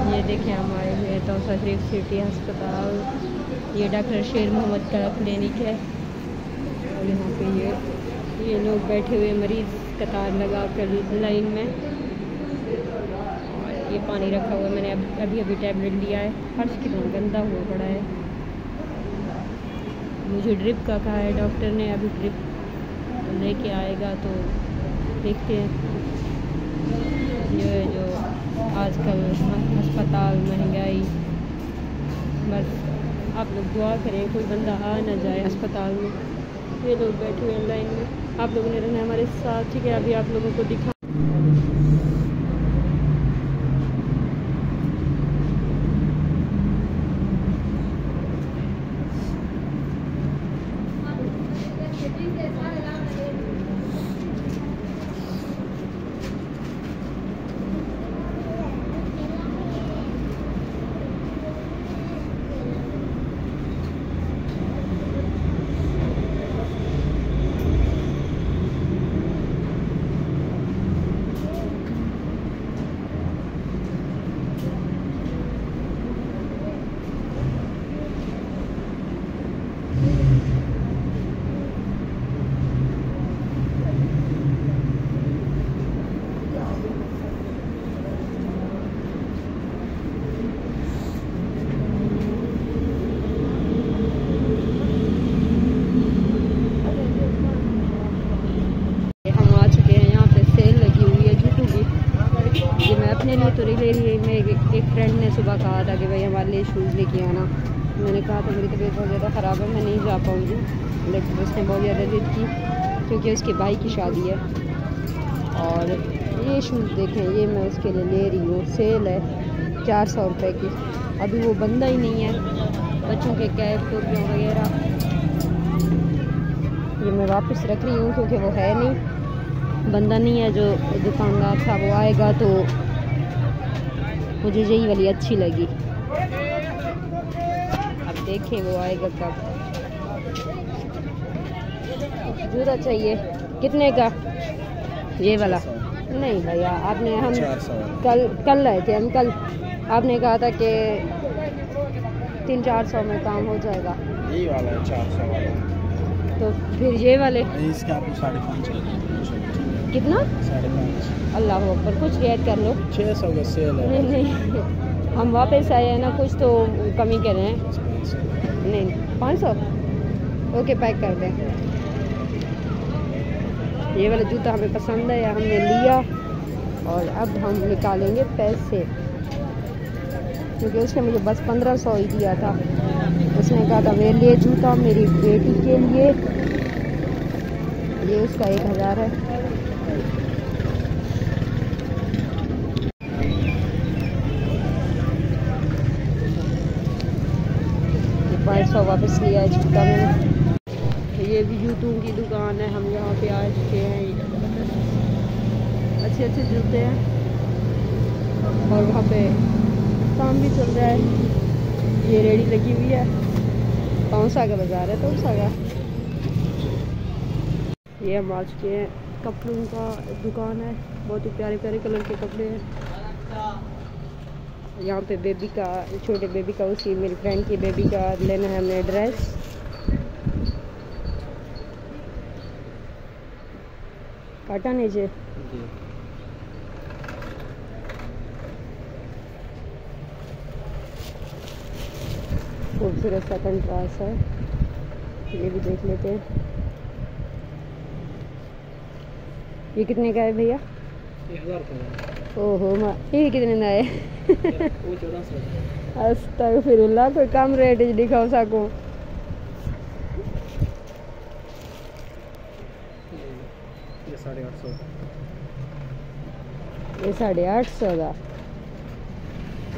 ये देखें हम आए हुए तौसा शरीफ सिटी अस्पताल। ये डॉक्टर शेर मोहम्मद का क्लिनिक है। और यहाँ पे ये लोग बैठे हुए मरीज़ कतार लगा कर लाइन में। और ये पानी रखा हुआ है, मैंने अभी टैबलेट लिया है। फर्श कितना गंदा हुआ पड़ा है। मुझे ड्रिप का कहा है डॉक्टर ने, अभी ड्रिप लेके आएगा तो देखते हैं। ये जो आजकल अस्पताल महंगाई, बस आप लोग दुआ करें कोई बंदा आ ना जाए अस्पताल में। ये लोग बैठे हुए लाइन में, आप लोगों ने रहना हमारे साथ, ठीक है। अभी आप लोगों को दिखा तो ले रही। मैं एक फ्रेंड ने सुबह कहा था कि भाई हमारे लिए शूज़ लेके आना। मैंने कहा था मेरी तबीयत बहुत ज़्यादा ख़राब है, मैं नहीं जा पाऊँगी, लेकिन उसने बहुत ज़्यादा जिद की क्योंकि उसके भाई की शादी है। और ये शूज़ देखें, ये मैं उसके लिए ले रही हूँ। सेल है 400 रुपये की। अभी वो बंदा ही नहीं है। बच्चों के कैप टोपियाँ वगैरह ये मैं वापस रख रही हूँ क्योंकि वो है नहीं, बंदा नहीं है। जो दुकानदार था वो आएगा तो मुझे यही वाली अच्छी लगी। अब देखें वो आएगा कब। जूता चाहिए कितने का? ये वाला नहीं भैया, आपने हम कल लाए थे। हम कल आपने कहा था कि 300-400 में काम हो जाएगा। यही वाला है 400 वाला। तो फिर ये वाले इसका आपको 550 कितना? 550। अल्लाह अकबर, कुछ रियायत कर लो। 600 का सेल है। नहीं हम वापस आए हैं ना, कुछ तो कमी कर रहे हैं। नहीं 500 ओके, पैक कर दें। ये वाला जूता हमें पसंद है, हमने लिया। और अब हम निकालेंगे पैसे क्योंकि उसने मुझे बस 1500 ही दिया था। उसने कहा था मेरे लिए जूता, मेरी बेटी के लिए। ये उसका 1000 है। 500 वापस लिया है जूता मैंने। ये भी जूतों की दुकान है, हम यहाँ पे आ चुके हैं। अच्छे अच्छे जूते हैं और वहाँ पे काम भी चल रहा है। ये रेडी लगी हुई है। तौसा का बाज़ार है, तौसा का। ये हम आ चुके हैं, कपड़ों का दुकान है। बहुत ही प्यारे प्यारे कलर के कपड़े हैं। यहाँ पे बेबी का, छोटे बेबी का, उसी मेरी फ्रेंड की बेबी का लेना है हमें ड्रेस। काटा नीचे खूबसूरत सा कंट्रास्ट है, ये भी देख लेते हैं। ये कितने का है भैया? 1000 का। ओहो माँ, ये कितने का है? वो 1400। अस्तगफिरुल्लाह, कोई कम रेट दिखाओ सको। ये 850। ये 850 का।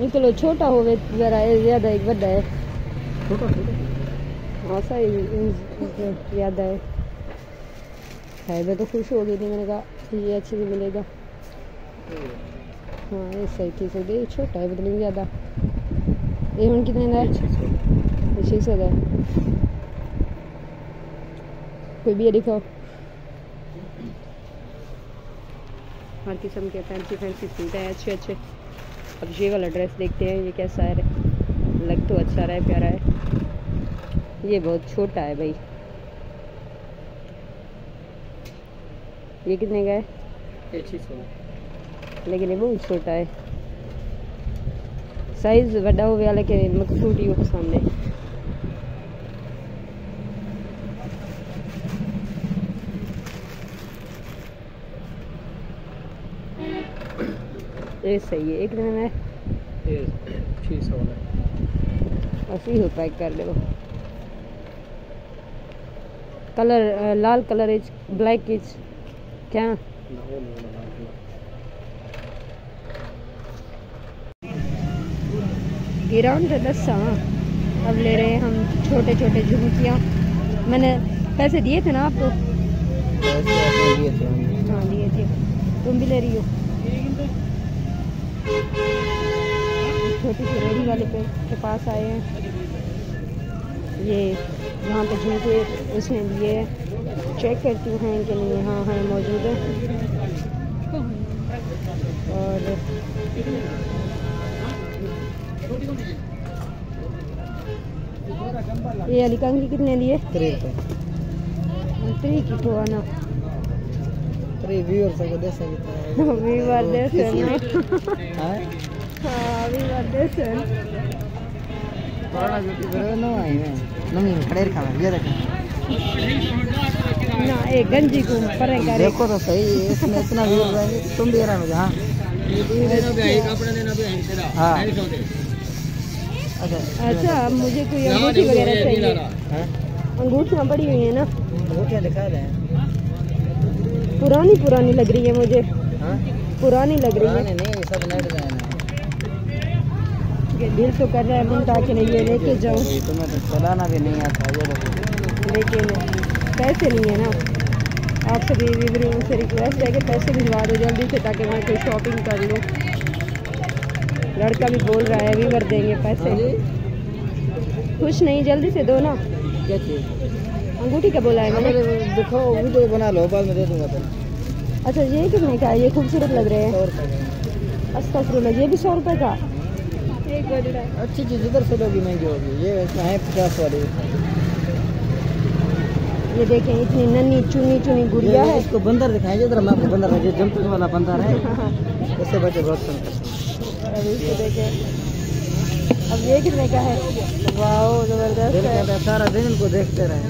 निकलो छोटा हो जरा, ज़्यादा एक बड़ा है। हाँ सही ज़्यादा है। मैं तो खुश हो गई थी, मैंने कहा ये अच्छे से मिलेगा। हाँ ये सही थी, सही। ये छोटा है मतलब ज़्यादा। ये हम कितने का है? 600 का। कोई भी दिखाओ। हर किस्म के फैंसी फैंसी सूट है, अच्छे अच्छे। अब ये वाला ड्रेस देखते हैं ये कैसा है। लग तो अच्छा रहा है, प्यारा है। ये बहुत छोटा है भाई। ये कितने का है? 600। लेकिन ये बहुत छोटा है। साइज बड़ा हो गया लेकिन मुझे सूट ही पसंद है। ये सही है। एक दिन में ये 600 है। 80 हो पैक कर दो। Colour Lal colour is black is क्या? गिराउंड तो 10। अब ले रहे हैं हम छोटे छोटे झुमकियाँ। मैंने पैसे दिए थे ना आपको? दिए थे। हाँ दिए थे। तुम भी ले रही हो? छोटी सी रेडी वाले के पास आए हैं। ये यहाँ पे झुमके उसने दिए। चेक करती हूँ हैं कि नहीं। हाँ हाँ मौजूद है। और ये अली कंघी कितने दिए? 3 की तो आना 3 व्यूअर्स को दे सकते हैं। वीवर दे सन। हां हाँ वीवर दे सन। पुराना जो की बरे ना आई है नहीं खड़े रखा है। ये देखो ना एक गंजी को परे करे। देखो तो सही इसमें इतना व्यूअर्स आएंगे तुम भी आराम से। हां देना भी है कपड़ा देना भी है तेरा। हां अच्छा मुझे कोई अंगूठी वगैरह चाहिए। अंगूठियाँ पड़ी हुई है ना? अंगूठियाँ दिखा रहे हैं। पुरानी पुरानी लग रही है मुझे। हाँ पुरानी लग रही है। नहीं सब नए डिजाइन है। दिल तो कर रहा है मन ताकि नहीं ये लेके जाऊँ। तुम्हें तो चलाना भी नहीं आता ये देखो। लेकिन पैसे नहीं है ना। आप सभी व्यूअर्स से रिक्वेस्ट है कि पैसे भिजवा दो जल्दी से ताकि मैं कोई शॉपिंग कर लूँ। लड़का भी बोल रहा है वीवर देंगे पैसे। कुछ नहीं जल्दी से दो ना। क्या चीज़? अंगूठी का बोला है मैंने। देखो वीडियो बना लो बाद में दे दूंगा तो। अच्छा ये कितने का है? ये खूबसूरत लग रहे हैं। 100 रुपये का। अस्तगफुरुल्लाह ये भी 100 रुपये का? अच्छी चीज़ इधर से लोगी महंगी होगी। ये है 50 वाली। ये देखें इतनी नन्ही चुनी चुनी गुड़िया है। इसको बंदर दिखाएंगे इधर। मैं आपको बंदर है जंपिंग वाला बंदर है। इससे बच्चे बहुत पसंद। अब इसको देखें। अब ये कितने का है? वाह जबरदस्त है। सारा दिन इनको देखते रहे।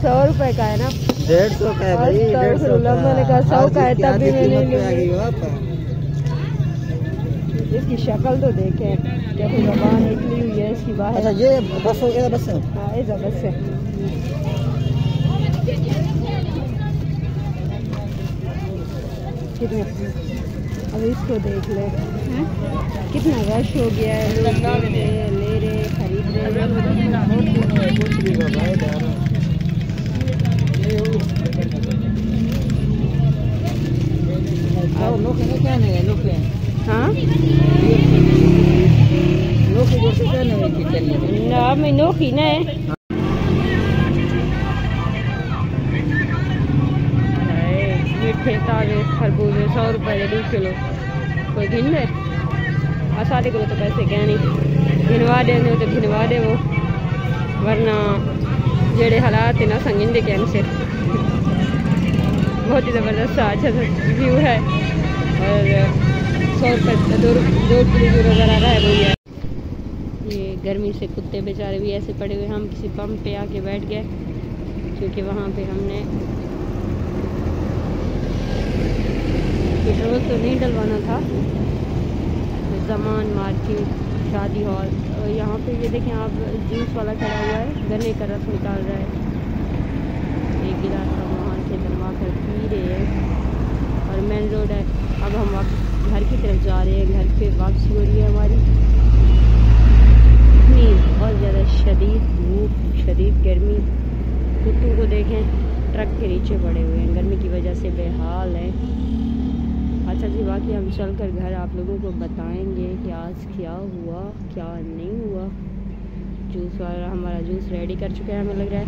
100 रुपये का है ना? 150 का है भाई। 150 मैंने कहा 100 का है तब भी मैंने लिया। इसकी शक्ल तो देखें कैसे जबान निकली हुई है इसकी बाहर। अच्छा ये बस हो गया बस है। हाँ ये बस है। कितने? अब इसको देख ले कितना रश हो गया है। लोग ले रहे खरीद रहे। क्या नहीं है नोके। हाँ नोके जैसे क्या नहीं है ना मैं नोकी ना है। मीठे ताजे खरबूजे 100 रुपये के 2 किलो। कोई गिन दे सारे को तो पैसे क्या नहीं गिनवा दे तो गिनवा दे वो। वरना जेड़े हालात है ना संगिन दे कहने से। बहुत ही ज़बरदस्त अच्छा सा व्यू है। और 100 रुपये 2 किलो जो नज़र आ रहा है वो है। ये गर्मी से कुत्ते बेचारे भी ऐसे पड़े हुए। हम किसी पंप पे आके बैठ गए क्योंकि वहाँ पे हमने पेट्रोल तो नहीं डलवाना था। ज़मान मार्केट शादी हॉल। और यहाँ पे ये देखें आप जूस वाला खड़ा हुआ है गन्ने का रस निकाल रहा है। एक गिलास हम वहाँ से बनवा कर पी रहे हैं। और मेन रोड है। अब हम घर की तरफ जा रहे हैं। घर पे वापसी हो रही है हमारी। इतनी बहुत ज़्यादा शदीद धूप शदीद गर्मी। कुत्तों को देखें ट्रक के नीचे पड़े हुए हैं गर्मी की वजह से बेहाल हैं। अच्छा जी बाकी हम चल कर घर आप लोगों को बताएंगे कि आज क्या हुआ क्या नहीं हुआ। जूस वाला हमारा जूस रेडी कर चुका है हमें लग रहा है।